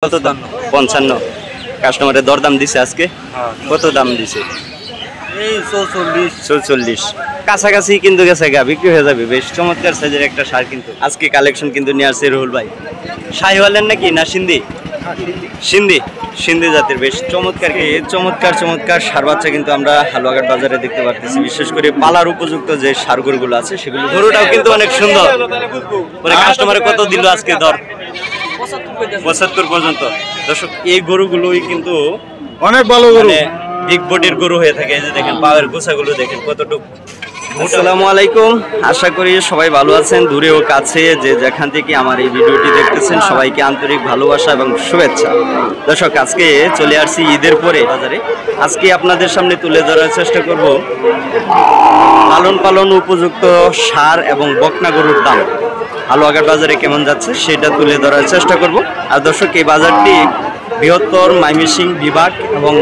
কত দাম? 55। কাস্টমারের দরদাম দিছে আজকে? কত দাম দিছে? এই 44। কাছাকাছি কিন্তু গেছে গা, বিক্রি হয়ে যাবে। বেশ চমৎকার সাইজের একটা সার কিন্তু আজকে কালেকশন কিন্তু নিয়ে আসছে রুহুল ভাই। শাহিওয়ালের নাকি না সিন্ধি? সিন্ধি জাতের বেশ চমৎকার চমৎকার সার বাচ্চা কিন্তু আমরা হালুয়াঘাট বাজারে দেখতে পারতেছি। বিশেষ করে পালার উপযুক্ত যে সার গরুগুলো আছে সেগুলো, গরুটাও কিন্তু অনেক সুন্দর। কাস্টমারে কত দিল আজকে দর? 75 পর্যন্ত। দর্শক, এই গরুগুলোই কিন্তু অনেক ভালো গরু, বিগ বডির গরু হয়ে থাকে। এই যে দেখেন পাওয়ার গোছাগুলো দেখেন কতটুকু। আসসালামু আলাইকুম, আশা করি সবাই ভালো আছেন। দূরে ও কাছে যে যেখান থেকে আমার এই ভিডিওটি দেখতেছেন সবাইকে আন্তরিক ভালোবাসা এবং শুভেচ্ছা। দর্শক, আজকে চলে আসছি ঈদের পরে বাজারে। আজকে আপনাদের সামনে তুলে ধরার চেষ্টা করব পালন উপযুক্ত ষাঁড় এবং বকনা গরুর দাম হালুয়াঘাট বাজারে কেমন যাচ্ছে সেটা তুলে ধরার চেষ্টা করব। আর দর্শক, এই বাজারটি বৃহত্তর ময়মনসিংহ বিভাগ এবং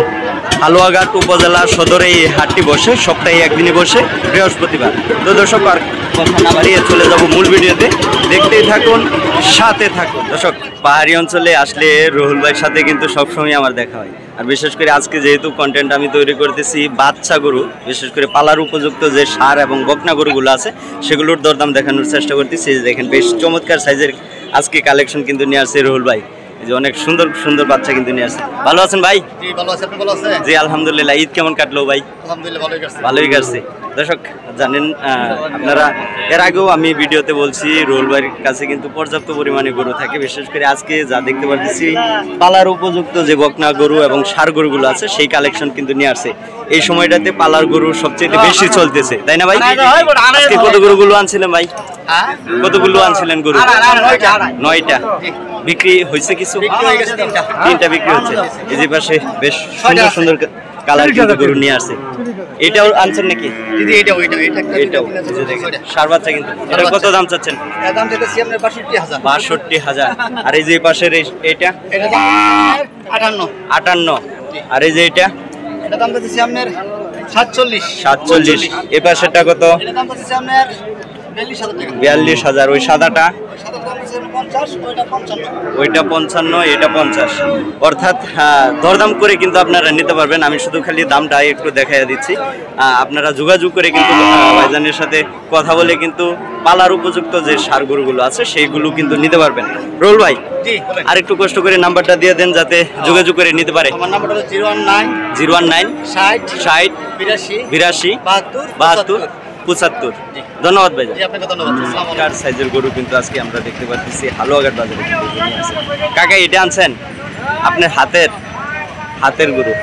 হালুয়াঘাট উপজেলা সদরে এই হাটটি বসে, সপ্তাহে একদিনই বসে, বৃহস্পতিবার। তো দর্শক, আর কথা না বাড়িয়ে চলে যাব মূল ভিডিওতে। দেখতেই থাকুন, সাথে থাকুন। দর্শক, পাহাড়ি অঞ্চলে আসলে রুহুল ভাইয়ের সাথে কিন্তু সবসময় আমার দেখা হয়। আর বিশেষ করে আজকে যেহেতু কন্টেন্ট আমি তৈরি করতেছি বাচ্চা গরু, বিশেষ করে পালার উপযুক্ত যে ষাঁড় এবং বকনা গরুগুলো আছে সেগুলোর দরদাম দেখানোর চেষ্টা করতেছি। দেখেন বেশ চমৎকার সাইজের আজকে কালেকশন কিন্তু নিয়ে আসছে রুহুল ভাই। যে অনেক সুন্দর বাচ্চা কিন্তু নিয়ে আসছে। ভালো আছেন ভাই? জি ভালো আছে, আপনি ভালো আছেন? জি আলহামদুলিল্লাহ। ঈদ কেমন কাটলো ভাই? আলহামদুলিল্লাহ ভালোই কাটছে। দর্শক, জানেন আপনারা, এর আগেও আমি ভিডিওতে বলছি রুহুল ভাইয়ের কাছে কিন্তু পর্যাপ্ত পরিমাণে গরু থাকে। বিশেষ করে আজকে যা দেখতে পাচ্ছি পালার উপযুক্ত যে বকনা গরু এবং ষাঁড় গরুগুলো আছে সেই কালেকশন কিন্তু নিয়ে আসছে। এই সময়টাতে পালার গরু সবচেয়ে বেশি চলতেছে, তাই না ভাই? আজকে কত গরুগুলো আনছিলেন ভাই? কতগুলো আনছিলেন গরু? 9টা। বিক্রি হয়েছে কিছু? 3টা বিক্রি হচ্ছে। এই যে পাশে বেশ সুন্দর কালার কিন্তু গরু নিয়ে আসছে। এটাও আনছেন নাকি? এটাও সার বাচ্চা কিন্তু। এটা কত দাম চাচ্ছেন? দাম চাইতেছি আপনার 62,000। আর এই যে পাশের এটা 58। আর এই যে এটা দাম চাইতেছি আপনার 47। এই পাশেরটা কত? দাম চাইতেছি আপনার 42,000। ওই সাদাটা? ওইটা 55, এটা 50। অর্থাৎ দরদাম করে কিন্তু আপনারা নিতে পারবেন। আমি শুধু খালি দামটা একটু দেখাইয়া দিচ্ছি। আপনারা যোগাযোগ করে কিন্তু ভাইজানের সাথে কথা বলে কিন্তু পালার উপযুক্ত যে ষাঁড় গরুগুলো আছে সেইগুলো কিন্তু নিতে পারবেন। রুহুল ভাই, আর একটু কষ্ট করে নাম্বারটা দিয়ে দেন যাতে যোগাযোগ করে নিতে পারে। আমার নাম্বারটা হলো 019 60 82 72 75। ধন্যবাদ ভাই। ধন্যবাদ। সাইজের গরু কিন্তু আজকে আমরা দেখতে পাচ্ছি হালুয়াঘাট বাজারে। কাকা, এটা আনছেন আপনার হাতের গরু,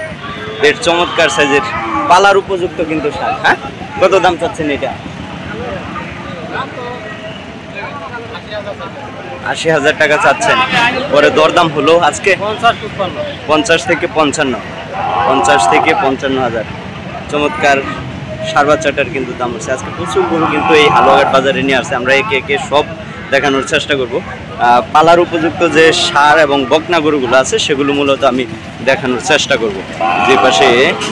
বেশ চমৎকার সাইজের পালার উপযুক্ত কিন্তু ষাঁড়। হ্যাঁ, কত দাম চাচ্ছেন এটা? 80,000 টাকা চাচ্ছেন। পরে দরদাম হলো আজকে 50 থেকে 55,000। চমৎকার সার বাচ্চাটার কিন্তু দাম হচ্ছে। আজকে প্রচুর গরু কিন্তু এই হালুয়াঘাট বাজারে নিয়ে আসছে। আমরা একে সব দেখানোর চেষ্টা করব। পালার উপযুক্ত যে ষাঁড় এবং বকনা গরুগুলো আছে সেগুলো মূলত আমি দেখানোর চেষ্টা করব। যে পাশে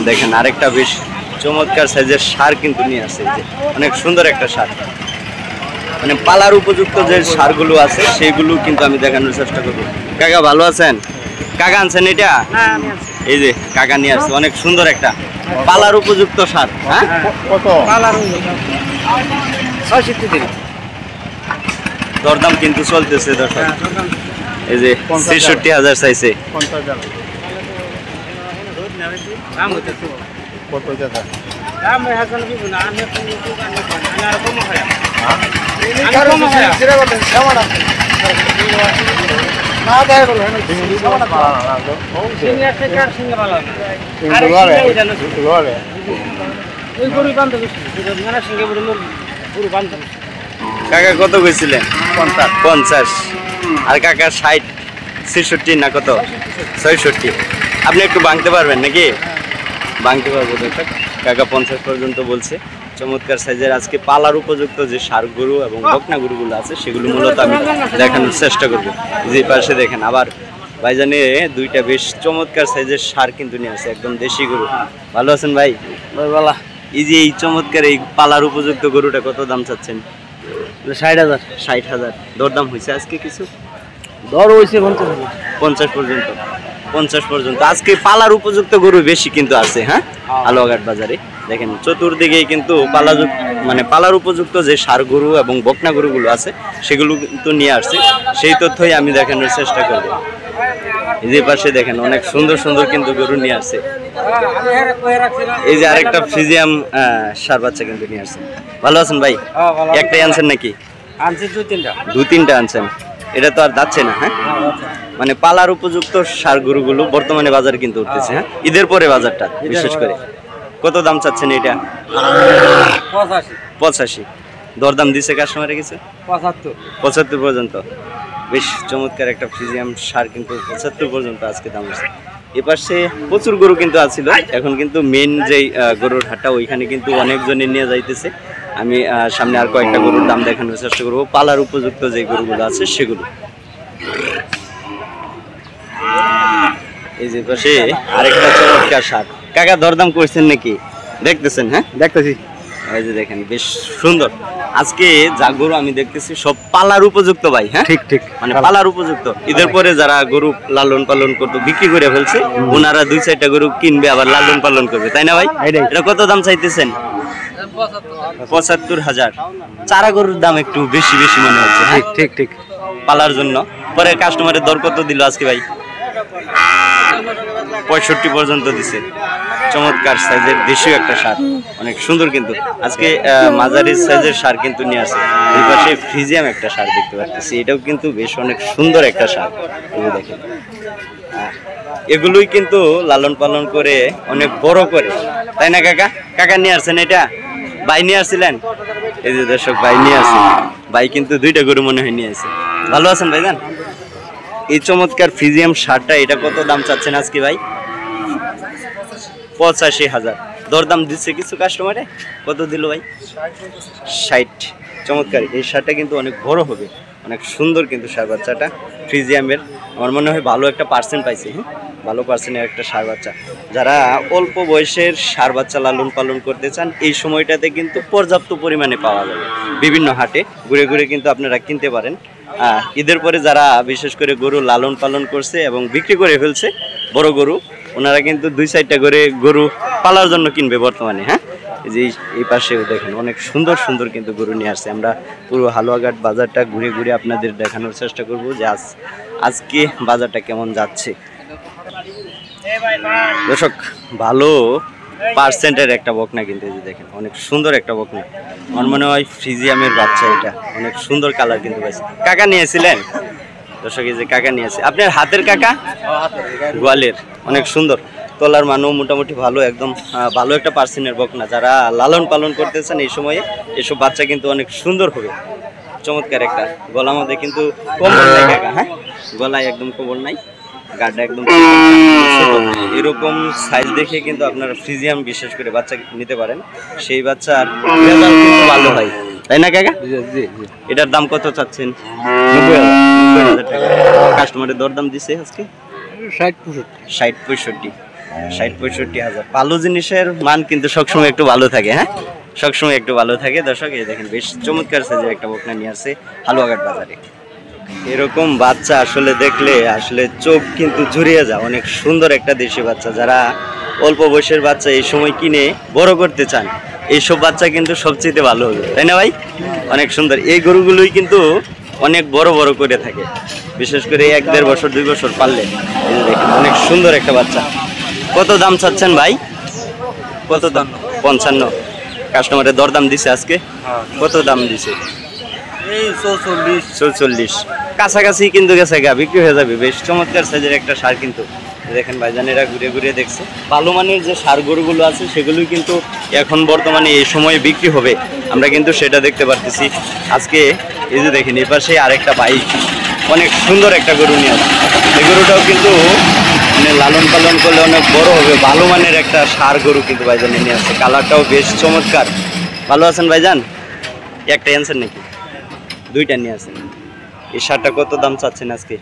দেখেন আরেকটা বেশ চমৎকার সাইজের ষাঁড় কিন্তু নিয়ে আসছে। যে অনেক সুন্দর একটা ষাঁড়, মানে পালার উপযুক্ত যে ষাঁড়গুলো আছে সেইগুলো কিন্তু আমি দেখানোর চেষ্টা করব। কাকা ভালো আছেন? কাকা আনছেন এটা? এই যে কাকা নিয়ে আসছে অনেক সুন্দর একটা পালার উপযুক্ত ষাঁড়। হ্যাঁ, কত? দরদাম কিন্তু চলতেছে দর্শক। এই যে 63,000 চাইছে। কাকা কত কইছিলেন? 50। আর কাকা 60 66 না কত? 66। আপনি একটু ভাঙতে পারবেন নাকি? ভাঙতে পারবো দর্শক। কাকা 50 পর্যন্ত বলছে। চমৎকার সাইজের আজকে পালার উপযুক্ত যে ষাঁড় গরু এবং বকনা গরুগুলো আছে সেগুলো মূলত আমি দেখানোর চেষ্টা করব। যে পাশে দেখেন আবার ভাইজানে 2টা বেশ চমৎকার সাইজের ষাঁড় কিন্তু নিয়ে আসছে, একদম দেশি গরু। ভালো আছেন ভাই? ভালো। এই যে এই চমৎকার এই পালার উপযুক্ত গরুটা কত দাম চাচ্ছেন? 60,000। 60,000। দরদাম হয়েছে আজকে কিছু? দর হয়েছে 50 পর্যন্ত। 50 পর্যন্ত। আজকে পালার উপযুক্ত গরু বেশি কিন্তু আছে, হ্যাঁ, আলোয়াঘাট বাজারে। দেখেন চতুর্দিকে কিন্তু মানে পালার উপযুক্ত যে ষাঁড় গরু এবং বকনা গরুগুলো আছে সেগুলো কিন্তু নিয়ে আসছে। সেই তথ্যই আমি দেখানোর চেষ্টা করব। এই যে পাশে দেখেন অনেক সুন্দর সুন্দর কিন্তু গরু নিয়ে আসছে। এই যে আরেকটা ফ্রিজিয়াম ষাঁড় বাচ্চা কিন্তু নিয়ে আসছে। ভালো আছেন ভাই? একটাই আনছেন নাকি? আনছে 2-3টা আনছেন। এটা তো আর যাচ্ছে না, হ্যাঁ, মানে পালার উপযুক্ত ষাঁড় গরুগুলো বর্তমানে বাজারে কিন্তু উঠতেছে, হ্যাঁ, ঈদের পরে বাজারটা বিশেষ করে। কত দাম চাচ্ছেন এটা? 85। দরদাম দিছে কাস্টমারে কিছু? 75 পর্যন্ত। বেশ চমৎকার একটা ফ্রিজিয়াম ষাঁড় কিন্তু 75 পর্যন্ত আজকে দাম আছে। এপাশে প্রচুর গরু কিন্তু আছিল, এখন কিন্তু মেন যেই গরুর হাটটা ওইখানে কিন্তু অনেকজনে নিয়ে যাইতেছে। আমি সামনে আর কয়েকটা গরুর দাম দেখানোর চেষ্টা করবো, পালার উপযুক্ত যে গরুগুলো আছে সেগুলো। এই যে পাশে আরেকটা চমৎকার ষাঁড়। কাকা দরদাম করছেন নাকি? দেখতেছেন? হ্যাঁ, দেখতেছি। এই যে দেখেন বেশ সুন্দর। আজকে যা গরু আমি দেখতেছি সব পালার উপযুক্ত ভাই, হ্যাঁ, ঠিক মানে পালার উপযুক্ত। ঈদের পরে যারা গরু লালন পালন করতে বিক্রি করে ফেলছে ওনারা 2-4টা গরু কিনবে আবার লালন পালন করবে, তাই না ভাই? এটা কত দাম চাইতেছেন? 75,000। চারা গরুর দাম একটু বেশি বেশি মনে হচ্ছে, হ্যাঁ, ঠিক পালার জন্য। পরে কাস্টমারের দর কত দিল আজকে ভাই? 65 পর্যন্ত দিছে। চমৎকার সাইজের দেশীয় একটা ষাঁড়, অনেক সুন্দর কিন্তু। আজকে মাঝারি সাইজের ষাঁড় কিন্তু নিয়ে আসে। এই পাশে ফ্রিজিয়াম একটা ষাঁড় দেখতে পাচ্ছি, এটাও কিন্তু বেশ অনেক সুন্দর একটা ষাঁড়। দেখেন এগুলোই কিন্তু লালন পালন করে অনেক বড় করে, তাই না কাকা? কাকা নিয়ে আসছেন এটা? ভাই নিয়ে আসছিলেন? এই যে দর্শক ভাই নিয়ে আসছে। ভাই কিন্তু 2টা গরু মনে হয় নিয়ে আসে। ভালো আছেন ভাইজান? এই চমৎকার ফ্রিজিয়াম ষাঁড়টা এটা কত দাম চাচ্ছেন আজকে ভাই? 85,000। দরদাম দিচ্ছে কিছু কাস্টমারে? কত দিল ভাই? 60। চমৎকার। এই ষাঁড়টা কিন্তু অনেক বড় হবে, অনেক সুন্দর কিন্তু ষাঁড় বাচ্চাটা ফ্রিজিয়ামের। আমার মনে হয় ভালো একটা পার্সেন্ট পাইছে, হ্যাঁ, ভালো পার্সেন্টের একটা ষাঁড় বাচ্চা। যারা অল্প বয়সের ষাঁড় বাচ্চা লালন পালন করতে চান এই সময়টাতে কিন্তু পর্যাপ্ত পরিমাণে পাওয়া যাবে। বিভিন্ন হাটে ঘুরে ঘুরে কিন্তু আপনারা কিনতে পারেন। ঈদের পরে যারা বিশেষ করে গরু লালন পালন করছে এবং বিক্রি করে ফেলছে বড় গরু, ওনারা কিন্তু 2-4টা করে গরু পালার জন্য কিনবে বর্তমানে, হ্যাঁ। এই যে এই পাশে দেখেন অনেক সুন্দর সুন্দর কিন্তু গরু নিয়ে আসছে। আমরা পুরো হালুয়াঘাট বাজারটা ঘুরে ঘুরে আপনাদের দেখানোর চেষ্টা করব যে আজকে বাজারটা কেমন যাচ্ছে। দর্শক ভালো পার্সেন্টের একটা বকনা কিন্তু এই যে দেখেন অনেক সুন্দর একটা বকনা। আমার মনে হয় ফ্রিজিয়ামের বাচ্চা, এটা অনেক সুন্দর কালার কিন্তু পাইছে। কাকা নিয়েছিলেন? দর্শক এই যে কাকা নিয়েছে। আপনার হাতের কাকা? গোয়ালের। অনেক সুন্দর তলার মানও মোটামুটি ভালো, একদম ভালো একটা পার্সেন্টের বকনা। যারা লালন পালন করতেছেন এই সময়ে এসব বাচ্চা কিন্তু অনেক সুন্দর হবে। চমৎকার একটা গলার মধ্যে কিন্তু কম্বল নাই কাকা, হ্যাঁ, গলায় একদম কম্বল নাই, গাড়টা একদম এরকম সাইজ দেখে কিন্তু আপনারা ফ্রিজিয়াম বিশেষ করে বাচ্চা নিতে পারেন। সেই বাচ্চার রেজাল্ট কিন্তু ভালো হয়, তাই না কাকা? এটার দাম কত চাচ্ছেন? 90,000 টাকা। কাস্টমারের দরদাম দিছে আজকে 60-65,000। ভালো জিনিসের মান কিন্তু সবসময় একটু ভালো থাকে, হ্যাঁ, সবসময় একটু ভালো থাকে। দর্শক এই দেখেন বেশ চমৎকার সাইজের একটা বকনা নিয়ে আসছে হালুয়াঘাট বাজারে। এরকম বাচ্চা আসলে দেখলে আসলে চোখ কিন্তু জুড়িয়ে যায়। অনেক সুন্দর একটা দেশি বাচ্চা। যারা অল্প বয়সের বাচ্চা এই সময় কিনে বড় করতে চান এইসব বাচ্চা কিন্তু সবচেয়ে ভালো হবে, তাই না ভাই? অনেক সুন্দর। এই গরুগুলোই কিন্তু অনেক বড় বড় করে থাকে, বিশেষ করে 1-1.5 বছর 2 বছর পাললে। এই যে দেখেন অনেক সুন্দর একটা বাচ্চা। কত দাম চাচ্ছেন ভাই? কত দাম? 55। কাস্টমারের দরদাম দিছে আজকে? কত দাম দিছে? এই 44। কাছাকাছি কিন্তু গেছে গা, বিক্রি হয়ে যাবে। বেশ চমৎকার সাইজের একটা ষাঁড় কিন্তু দেখেন ভাইজানেরা ঘুরে ঘুরে দেখছে। ভালো মানের যে ষাঁড় গরুগুলো আছে সেগুলোই কিন্তু এখন বর্তমানে এই সময়ে বিক্রি হবে, আমরা কিন্তু সেটা দেখতে পারতেছি আজকে। এই যে দেখেন এই পাশে আরেকটা ভাই অনেক সুন্দর একটা গরু নিয়ে আসে। এই গরুটাও কিন্তু মানে লালন পালন করলে অনেক বড় হবে, ভালো মানের একটা ষাঁড় গরু কিন্তু ভাইজানে নিয়ে আসছে। কালারটাও বেশ চমৎকার। ভালো আছেন ভাইজান? একটাই আনছেন নাকি? 2টা নিয়ে আসেন। এই ষাঁড়টা কত দাম চাচ্ছেন আজকে?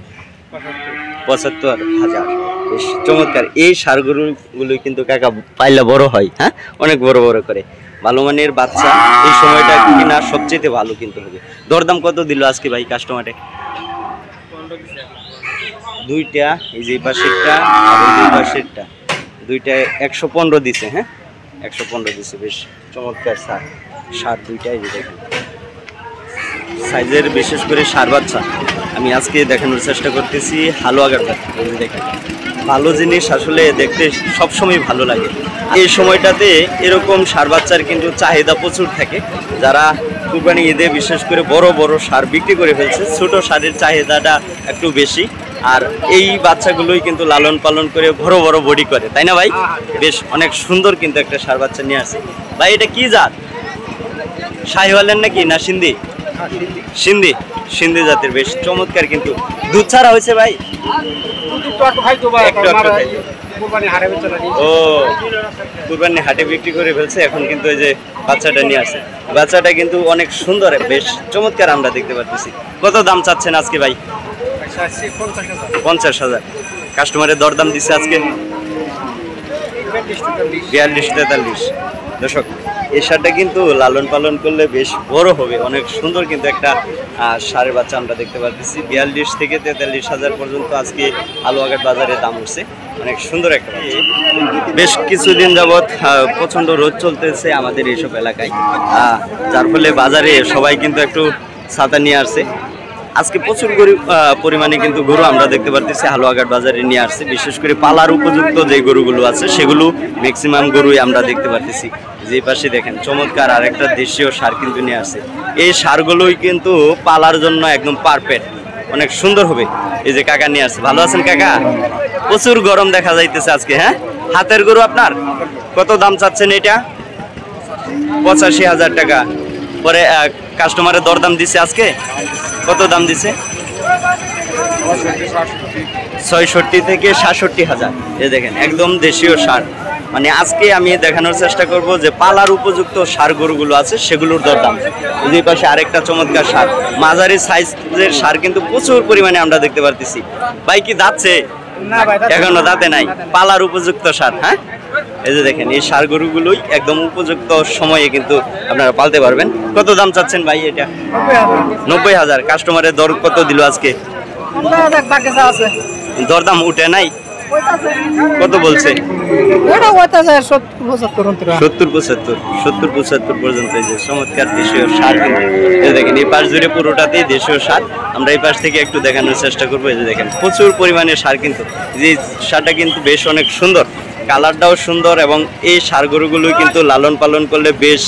75,000। বেশ চমৎকার। এই ষাঁড় গরুগুলো কিন্তু কাকা পাইলে বড় হয়, হ্যাঁ, অনেক বড় বড় করে। ভালো মানের বাচ্চা এই সময়টা কিনা সবচেয়ে ভালো কিন্তু হবে। দরদাম কত দিল আজকে ভাই কাস্টমারে? দুইটা এই যে পাশেরটা আর এই দুই পাশেরটা দুইটা 115 দিছে। হ্যাঁ 115 দিছে, বেশ চমৎকার সার দুইটাই দেখেন সাইজের, বিশেষ করে সার বাচ্চা আমি আজকে দেখানোর চেষ্টা করতেছি। হালুয়াঘাট দেখেন ভালো জিনিস আসলে দেখতে সবসময় ভালো লাগে। এই সময়টাতে এরকম সার বাচ্চার কিন্তু চাহিদা প্রচুর থাকে। যারা কুরবানি ঈদে বিশেষ করে বড় বড় সার বিক্রি করে ফেলছে, ছোট সারের চাহিদাটা একটু বেশি। আর এই বাচ্চাগুলোই কিন্তু লালন পালন করে বড় বড় বডি করে, তাই না ভাই? বেশ অনেক সুন্দর কিন্তু একটা সার বাচ্চা নিয়ে আসে ভাই। এটা কি জাত? শাহিওয়ালের নাকি না সিন্ধি? সিন্ধি, সিন্ধি জাতের, বেশ চমৎকার। কিন্তু দুধ ছাড়া হয়েছে ভাই? ও কুরবানি হাটে বিক্রি করে ফেলছে, এখন কিন্তু এই যে বাচ্চাটা নিয়ে আসে। বাচ্চাটা কিন্তু অনেক সুন্দর, বেশ চমৎকার আমরা দেখতে পাচ্ছি। কত দাম চাচ্ছেন আজকে ভাই? 50,000। কাস্টমারের দরদাম দিচ্ছে আজকে 42-43। দর্শক এই সারটা কিন্তু লালন পালন করলে বেশ বড় হবে, অনেক সুন্দর কিন্তু একটা সারের বাচ্চা আমরা দেখতে পাচ্ছি। 42 থেকে 43,000 পর্যন্ত আজকে হালুয়াঘাট বাজারে দাম উঠছে, অনেক সুন্দর একটা। বেশ কিছুদিন যাবৎ প্রচণ্ড রোদ চলতেছে আমাদের এইসব এলাকায়, যার ফলে বাজারে সবাই কিন্তু একটু ছাতা নিয়ে আসছে। আজকে প্রচুর পরিমাণে কিন্তু গরু আমরা দেখতে পাচ্ছি হালুয়াঘাট বাজারে নিয়ে আসছে। বিশেষ করে পালার উপযুক্ত যে গরুগুলো আছে সেগুলো ম্যাক্সিমাম গরুই আমরা দেখতে পাচ্ছি। যে পাশে দেখেন চমৎকার আরেকটা দেশীয় সার কিন্তু নিয়ে আসছে। এই সারগুলোই কিন্তু পালার জন্য একদম পারফেক্ট, অনেক সুন্দর হবে। এই যে কাকা নিয়ে আসছে। ভালো আছেন কাকা? প্রচুর গরম দেখা যাইতেছে আজকে। হ্যাঁ হাতের গরু আপনার, কত দাম চাচ্ছেন এটা? 85,000 টাকা। পরে কাস্টমারের দরদাম দিছে আজকে, কত দাম দিছে? 65 থেকে 67,000। এই দেখেন একদম দেশীয় সার। মানে আজকে আমি দেখানোর চেষ্টা করব যে পালার উপযুক্ত সার গরুগুলো আছে সেগুলোর দরদাম। এই পাশে আরেকটা চমৎকার সার, মাঝারি সাইজের সার কিন্তু প্রচুর পরিমাণে আমরা দেখতে পারতেছি। ভাই কি দাঁতছে? এখনো দাঁতে নাই, পালার উপযুক্ত সার। হ্যাঁ এই যে দেখেন এই সার গরুগুলোই একদম উপযুক্ত সময়ে কিন্তু আপনারা পালতে পারবেন। কত দাম চাচ্ছেন ভাই এটা? 90,000। কাস্টমারের দর কত দিল আজকে? দরদাম উঠে নাই, কত বলছে? 70-75 পর্যন্ত। এই যে চমৎকার দেশীয় সার কিন্তু দেখেন এই পাশ জুড়ে পুরোটাতেই দেশীয় সার। আমরা এই পাশ থেকে একটু দেখানোর চেষ্টা করবো। এই যে দেখেন প্রচুর পরিমাণে সার কিন্তু, যে সারটা কিন্তু বেশ অনেক সুন্দর, কালারটাও সুন্দর। এবং এই সার গরুগুলোই কিন্তু লালন পালন করলে বেশ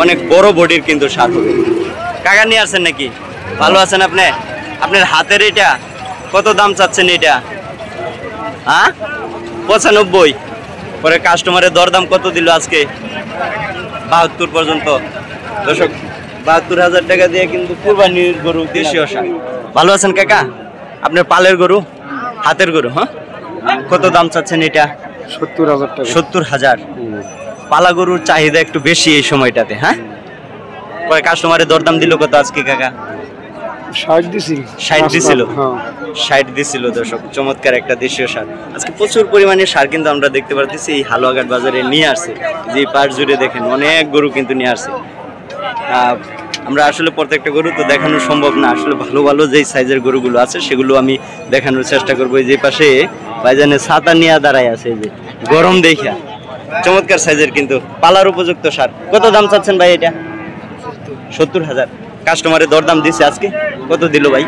অনেক বড় বডির কিন্তু সার হবে। কাকা নিয়ে আসেন নাকি? ভালো আছেন আপনি? আপনার হাতের এটা কত দাম চাচ্ছেন এটা? হ্যাঁ 95। পরে কাস্টমারের দরদাম কত দিল আজকে? 72 পর্যন্ত। দর্শক 72,000 টাকা দিয়ে কিন্তু কুরবানির গরু দেশীয় সার। ভালো আছেন কাকা? আপনার পালের গরু, হাতের গরু। হ্যাঁ কত দাম চাচ্ছেন এটা? 70,000 টাকা। 70,000। পালা গরুর চাহিদা একটু বেশি এই সময়টাতে। হ্যাঁ পরে কাস্টমারের দরদাম দিল কত আজকে কাকা? 60 দিছিল। 60 দিছিল। 60 দিছিল। দর্শক চমৎকার একটা দেশীয় সার। আজকে প্রচুর পরিমাণে সার কিন্তু আমরা দেখতে পাচ্ছি এই হালুয়াঘাট বাজারে নিয়ে আসছে। যে পাশ জুড়ে দেখেন অনেক গরু কিন্তু নিয়ে আসছে। আমরা আসলে প্রত্যেকটা গরু তো দেখানো সম্ভব না, আসলে ভালো ভালো যেই সাইজের গরুগুলো আছে সেগুলো আমি দেখানোর চেষ্টা করবো। যে পাশে ভাইজানে ছাতা নিয়ে দাঁড়ায় আছে, এই যে গরম দেখা চমৎকার সাইজের কিন্তু পালার উপযুক্ত সার। কত দাম চাচ্ছেন ভাই এটা? 70,000। কাস্টমারের দরদাম দিছে আজকে, কত দিল ভাই?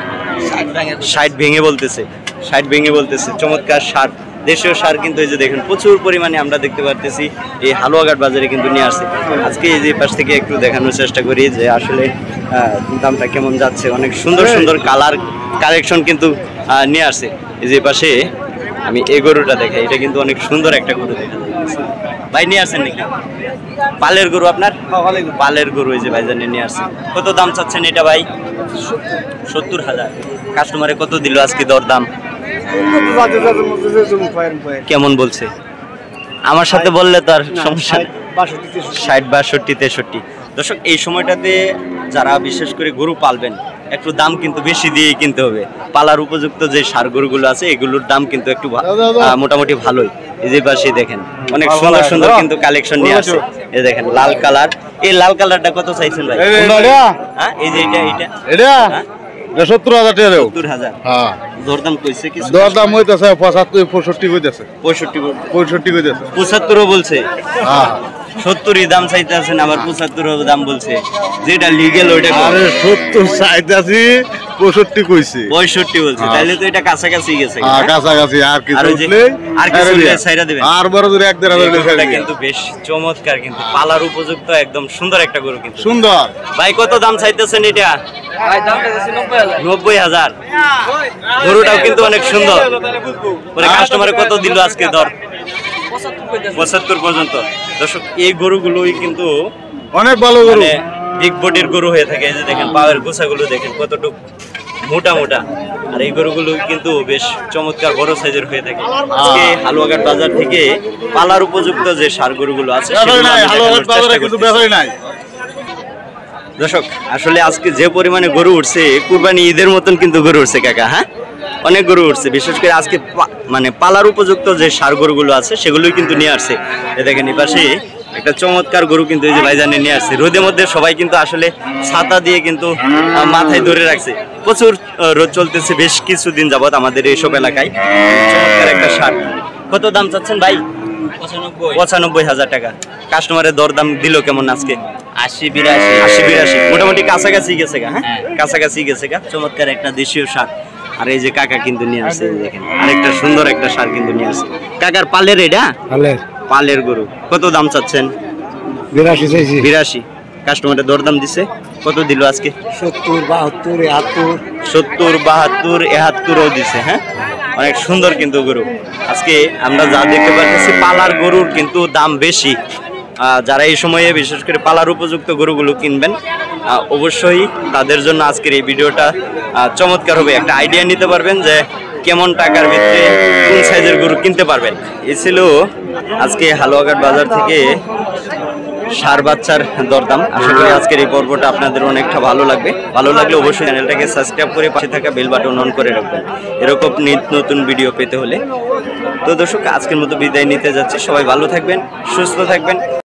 60 ভেঙে বলতেছে। 60 ভেঙে বলতেছে। চমৎকার সার, দেশীয় সার কিন্তু এই যে দেখেন প্রচুর পরিমাণে আমরা দেখতে পারতেছি এই হালুয়াঘাট বাজারে কিন্তু নিয়ে আসছে। আজকে এই যে পাশ থেকে একটু দেখানোর চেষ্টা করি যে আসলে দামটা কেমন যাচ্ছে। অনেক সুন্দর সুন্দর কালার কালেকশন কিন্তু নিয়ে আসছে। এই যে পাশে আমি এই গরুটা দেখাই, এটা কিন্তু অনেক সুন্দর একটা গরু দেখা যাচ্ছে। ভাই নিয়ে আসেন নাকি? পালের গরু আপনার? পালের গরু এই যে ভাইজানে নিয়ে আসছে। কত দাম চাচ্ছেন এটা ভাই? 70,000। কাস্টমারে কত দিল আজকে দরদাম? কেমন বলছে? আমার সাথে বললে তো আর সমস্যা নেই। 60, 62, 63। দর্শক এই সময়টাতে যারা বিশেষ করে গরু পালবেন একটু দাম কিন্তু বেশি দিয়ে কিনতে হবে। পালার উপযুক্ত যে সার গরুগুলো আছে এগুলোর দাম কিন্তু একটু মোটামুটি ভালোই। এই যে পাশে দেখেন অনেক সুন্দর সুন্দর কিন্তু কালেকশন নিয়ে আসছে। এই দেখেন লাল কালার, এই লাল কালারটা কত চাইছেন ভাই? হ্যাঁ এই যে এটা 70,000 টাকা দেও 70,000 হ্যাঁ দরদাম কইছে কি দরদাম হইতাছে 75 65 কইতাছে 65 কইতাছে 75 বলছে হ্যাঁ 70 দাম চাইতেছেন আবার 75 দাম বলছে যেটা লিগ্যাল ওইটা আরে 70 চাইতাছি 65 কইছে 65 বলছে তাহলে তো এটা কাছাকাছি গেছে হ্যাঁ কাছাকাছি আর কি উঠলে আর কিছু ছাইরা দিবেন আর বড় জোরে 1,500 এটা কিন্তু বেশ চমৎকার কিন্তু পালার উপযুক্ত একদম সুন্দর একটা গরু কিন্তু সুন্দর ভাই কত দাম চাইতেছেন এটা ভাই দাম চাইতেছি 90,000 গরুটাও কিন্তু অনেক সুন্দর পরে কাস্টমারে কত দিল আজকে দর 75 পর্যন্ত দর্শক এই গরুগুলোই কিন্তু অনেক ভালো গরু মানে বিগ বডির গরু হয়ে থাকে এই যে দেখেন পাওয়ার গোছাগুলো দেখেন কতটুক মোটা মোটা আর এই গরুগুলো কিন্তু বেশ চমৎকার বড় সাইজের হয়ে থাকে আজকে হালুয়াঘাট বাজার থেকে পালার উপযুক্ত যে ষাঁড় গরুগুলো আছে সেগুলো আমি দেখানোর চেষ্টা করতেছি। দর্শক আসলে আজকে যে পরিমাণে গরু উঠছে কুরবানি ঈদের মতন কিন্তু গরু উঠছে কাকা হ্যাঁ অনেক গরু উঠছে বিশেষ করে আজকে মানে পালার উপযুক্ত যে ষাঁড় গরুগুলো আছে সেগুলোই কিন্তু নিয়ে আসছে এই দেখেন এই পাশে একটা চমৎকার গরু কিন্তু এই যে ভাইজানে নিয়ে আসছে রোদের মধ্যে সবাই কিন্তু আসলে ছাতা দিয়ে কিন্তু মাথায় ধরে রাখছে প্রচুর রোদ চলতেছে বেশ কিছুদিন যাবত আমাদের এইসব এলাকায় চমৎকার একটা ষাঁড় কত দাম চাচ্ছেন ভাই 95,000 টাকা কাস্টমারের দরদাম দিল কেমন আজকে 80-82 মোটামুটি কাছাকাছি গেছে গা হ্যাঁ কাছাকাছি গেছে গা চমৎকার একটা দেশীয় ষাঁড় আর এই যে কাকা কিন্তু নিয়ে আসছে দেখেন আরেকটা সুন্দর একটা ষাঁড় কিন্তু নিয়ে আসছে কাকার পালের এটা পালের গরু কত দাম চাচ্ছেন 82 চাইছি 82 কাস্টমারের দরদাম দিছে কত দিল আজকে 70-72-73 দিছে হ্যাঁ অনেক সুন্দর কিন্তু গরু আজকে আমরা যা দেখতে পাচ্ছি পালার গরুর কিন্তু দাম বেশি যারা এই সময়ে বিশেষ করে পালার উপযুক্ত গরুগুলো কিনবেন অবশ্যই তাদের জন্য আজকের এই ভিডিওটা চমৎকার হবে একটা আইডিয়া নিতে পারবেন যে কেমন টাকার ভিতরে কোন সাইজের গরু কিনতে পারবেন এই ছিল আজকে হালুয়াঘাট বাজার থেকে ষাঁড় বাচ্চার দরদাম আশা করি আজকের এই পর্বটা আপনাদের অনেকটা ভালো লাগবে ভালো লাগলে অবশ্যই চ্যানেলটাকে সাবস্ক্রাইব করে পাশে থাকা বেল বাটন অন করে রাখবেন এরকম নিত্য নতুন ভিডিও পেতে হলে তো দর্শক আজকের মতো বিদায় নিতে যাচ্ছি সবাই ভালো থাকবেন সুস্থ থাকবেন